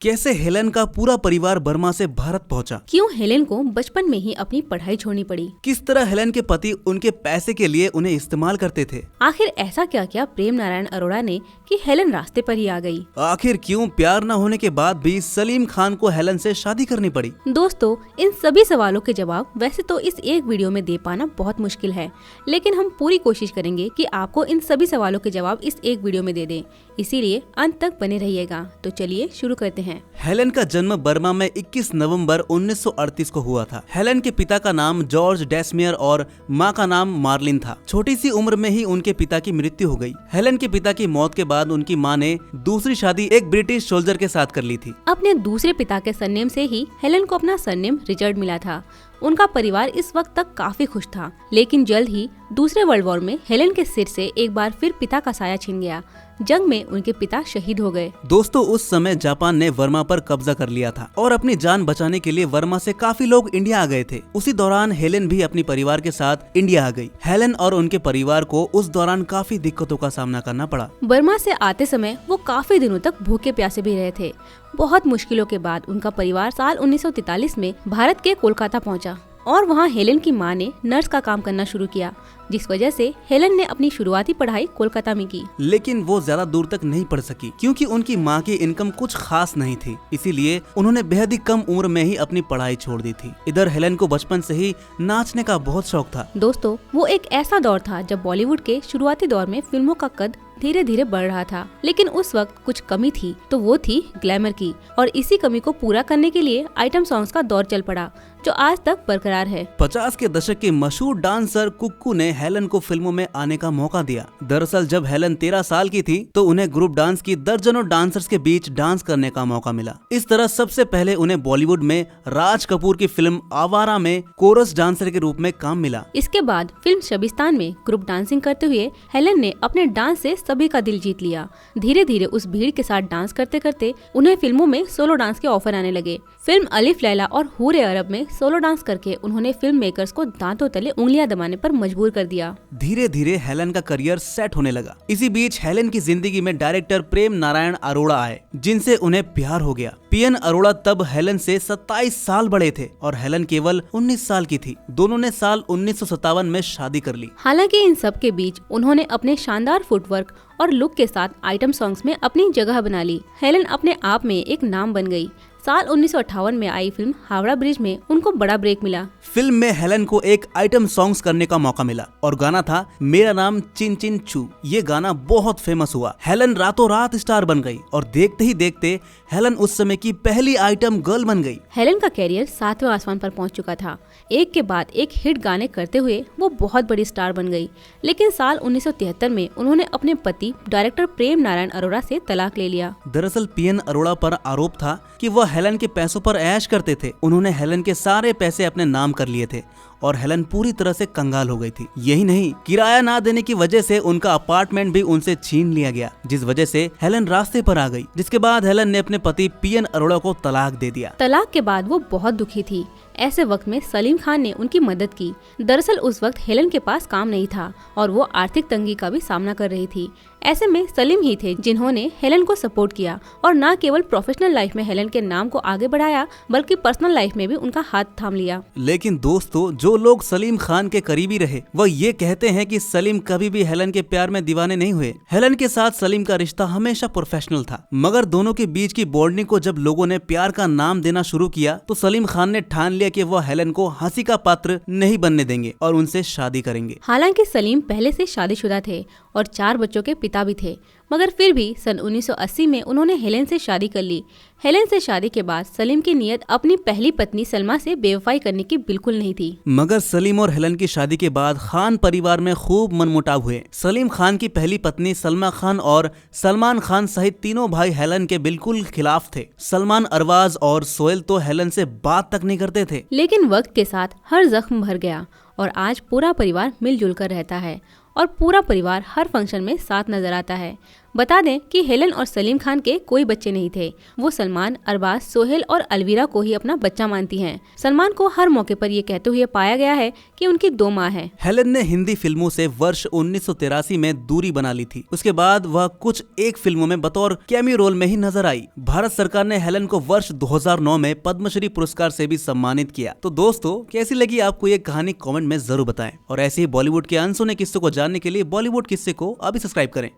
कैसे हेलेन का पूरा परिवार बर्मा से भारत पहुंचा? क्यों हेलेन को बचपन में ही अपनी पढ़ाई छोड़नी पड़ी? किस तरह हेलेन के पति उनके पैसे के लिए उन्हें इस्तेमाल करते थे? आखिर ऐसा क्या किया प्रेम नारायण अरोड़ा ने कि हेलेन रास्ते पर ही आ गई? आखिर क्यों प्यार न होने के बाद भी सलीम खान को हेलेन से शादी करनी पड़ी? दोस्तों, इन सभी सवालों के जवाब वैसे तो इस एक वीडियो में दे पाना बहुत मुश्किल है, लेकिन हम पूरी कोशिश करेंगे कि आपको इन सभी सवालों के जवाब इस एक वीडियो में दे दें। इसीलिए अंत तक बने रहिएगा। तो चलिए शुरू करते हैं। हेलेन का जन्म बर्मा में 21 नवंबर 1938 को हुआ था। हेलेन के पिता का नाम जॉर्ज डेस्मियर और मां का नाम मार्लिन था। छोटी सी उम्र में ही उनके पिता की मृत्यु हो गई। हेलेन के पिता की मौत के बाद उनकी मां ने दूसरी शादी एक ब्रिटिश सोल्जर के साथ कर ली थी। अपने दूसरे पिता के सरनेम से ही हेलेन को अपना सरनेम रिचर्ड मिला था। उनका परिवार इस वक्त तक काफी खुश था, लेकिन जल्द ही दूसरे वर्ल्ड वॉर में हेलेन के सिर से एक बार फिर पिता का साया छिन गया। जंग में उनके पिता शहीद हो गए। दोस्तों, उस समय जापान ने वर्मा पर कब्जा कर लिया था और अपनी जान बचाने के लिए वर्मा से काफी लोग इंडिया आ गए थे। उसी दौरान हेलेन भी अपने परिवार के साथ इंडिया आ गई। हेलेन और उनके परिवार को उस दौरान काफी दिक्कतों का सामना करना पड़ा। बर्मा से आते समय वो काफी दिनों तक भूखे प्यासे भी रहे थे। बहुत मुश्किलों के बाद उनका परिवार साल 1943 में भारत के कोलकाता पहुंचा और वहां हेलेन की मां ने नर्स का काम करना शुरू किया, जिस वजह से हेलेन ने अपनी शुरुआती पढ़ाई कोलकाता में की। लेकिन वो ज्यादा दूर तक नहीं पढ़ सकी क्योंकि उनकी मां की इनकम कुछ खास नहीं थी। इसीलिए उन्होंने बेहद ही कम उम्र में ही अपनी पढ़ाई छोड़ दी थी। इधर हेलेन को बचपन से ही नाचने का बहुत शौक था। दोस्तों, वो एक ऐसा दौर था जब बॉलीवुड के शुरुआती दौर में फिल्मों का कद धीरे धीरे बढ़ रहा था, लेकिन उस वक्त कुछ कमी थी, तो वो थी ग्लैमर की। और इसी कमी को पूरा करने के लिए आइटम सॉन्ग्स का दौर चल पड़ा, जो आज तक बरकरार है। 50 के दशक के मशहूर डांसर कुक्कू ने हेलेन को फिल्मों में आने का मौका दिया। दरअसल जब हेलेन 13 साल की थी तो उन्हें ग्रुप डांस की दर्जनों डांसर्स के बीच डांस करने का मौका मिला। इस तरह सबसे पहले उन्हें बॉलीवुड में राज कपूर की फिल्म आवारा में कोरस डांसर के रूप में काम मिला। इसके बाद फिल्म शबिस्तान में ग्रुप डांसिंग करते हुए हेलेन ने अपने डांस से सभी का दिल जीत लिया। धीरे धीरे उस भीड़ के साथ डांस करते करते उन्हें फिल्मों में सोलो डांस के ऑफर आने लगे। फिल्म अलिफ लैला और हूर अरब में सोलो डांस करके उन्होंने फिल्म मेकर्स को दांतों तले उंगलियां दबाने पर मजबूर कर दिया। धीरे धीरे हेलेन का करियर सेट होने लगा। इसी बीच हेलेन की जिंदगी में डायरेक्टर प्रेम नारायण अरोड़ा आए, जिनसे उन्हें प्यार हो गया। पीएन अरोड़ा तब हेलेन से 27 साल बड़े थे और हेलेन केवल 19 साल की थी। दोनों ने साल 1957 में शादी कर ली। हालांकि इन सब के बीच उन्होंने अपने शानदार फुटवर्क और लुक के साथ आइटम सॉन्ग्स में अपनी जगह बना ली। हेलेन अपने आप में एक नाम बन गई। साल 1958 में आई फिल्म हावड़ा ब्रिज में उनको बड़ा ब्रेक मिला। फिल्म में हेलेन को एक आइटम सॉन्ग्स करने का मौका मिला और गाना था मेरा नाम चिन चिन चू। ये गाना बहुत फेमस हुआ। हेलेन रातों रात स्टार बन गई और देखते ही देखते हेलेन उस समय की पहली आइटम गर्ल बन गई। हेलेन का कैरियर 7वें आसमान पर पहुंच चुका था। एक के बाद एक हिट गाने करते हुए वो बहुत बड़ी स्टार बन गई। लेकिन साल 1973 में उन्होंने अपने पति डायरेक्टर प्रेम नारायण अरोड़ा से तलाक ले लिया। दरअसल पीएन अरोड़ा पर आरोप था कि वह हेलेन के पैसों पर ऐश करते थे। उन्होंने हेलेन के सारे पैसे अपने नाम कर लिए थे और हेलेन पूरी तरह से कंगाल हो गई थी। यही नहीं, किराया ना देने की वजह से उनका अपार्टमेंट भी उनसे छीन लिया गया, जिस वजह से हेलेन रास्ते पर आ गई। जिसके बाद हेलेन ने अपने पति पीएन अरोड़ा को तलाक दे दिया। तलाक के बाद वो बहुत दुखी थी। ऐसे वक्त में सलीम खान ने उनकी मदद की। दरअसल उस वक्त हेलेन के पास काम नहीं था और वो आर्थिक तंगी का भी सामना कर रही थी। ऐसे में सलीम ही थे जिन्होंने हेलेन को सपोर्ट किया और न केवल प्रोफेशनल लाइफ में हेलेन के नाम को आगे बढ़ाया, बल्कि पर्सनल लाइफ में भी उनका हाथ थाम लिया। लेकिन दोस्तों, जो लोग सलीम खान के करीबी रहे वह ये कहते हैं कि सलीम कभी भी हेलेन के प्यार में दीवाने नहीं हुए। हेलेन के साथ सलीम का रिश्ता हमेशा प्रोफेशनल था, मगर दोनों के बीच की बॉन्डिंग को जब लोगों ने प्यार का नाम देना शुरू किया तो सलीम खान ने ठान लिया कि वह हेलेन को हंसी का पात्र नहीं बनने देंगे और उनसे शादी करेंगे। हालांकि सलीम पहले से शादीशुदा थे और 4 बच्चों के पिता भी थे, मगर फिर भी सन 1980 में उन्होंने हेलेन से शादी कर ली। हेलेन से शादी के बाद सलीम की नीयत अपनी पहली पत्नी सलमा से बेवफाई करने की बिल्कुल नहीं थी। मगर सलीम और हेलेन की शादी के बाद खान परिवार में खूब मनमुटाव हुए। सलीम खान की पहली पत्नी सलमा खान और सलमान खान सहित तीनों भाई हेलेन के बिल्कुल खिलाफ थे। सलमान, अरबाज और सोहेल तो हेलेन से बात तक नहीं करते थे। लेकिन वक्त के साथ हर जख्म भर गया और आज पूरा परिवार मिलजुल कर रहता है और पूरा परिवार हर फंक्शन में साथ नजर आता है। बता दें कि हेलन और सलीम खान के कोई बच्चे नहीं थे। वो सलमान, अरबाज, सोहेल और अलवीरा को ही अपना बच्चा मानती हैं। सलमान को हर मौके पर ये कहते हुए पाया गया है कि उनकी 2 माँ है। हेलन ने हिंदी फिल्मों से वर्ष 1983 में दूरी बना ली थी। उसके बाद वह कुछ एक फिल्मों में बतौर कैमियो रोल में ही नजर आई। भारत सरकार ने हेलन को वर्ष 2009 में पद्मश्री पुरस्कार से भी सम्मानित किया। तो दोस्तों, कैसी लगी आपको ये कहानी कमेंट में जरूर बताएं और ऐसे ही बॉलीवुड के अनसुने किस्सों को जानने के लिए बॉलीवुड किस्से को अभी सब्सक्राइब करें।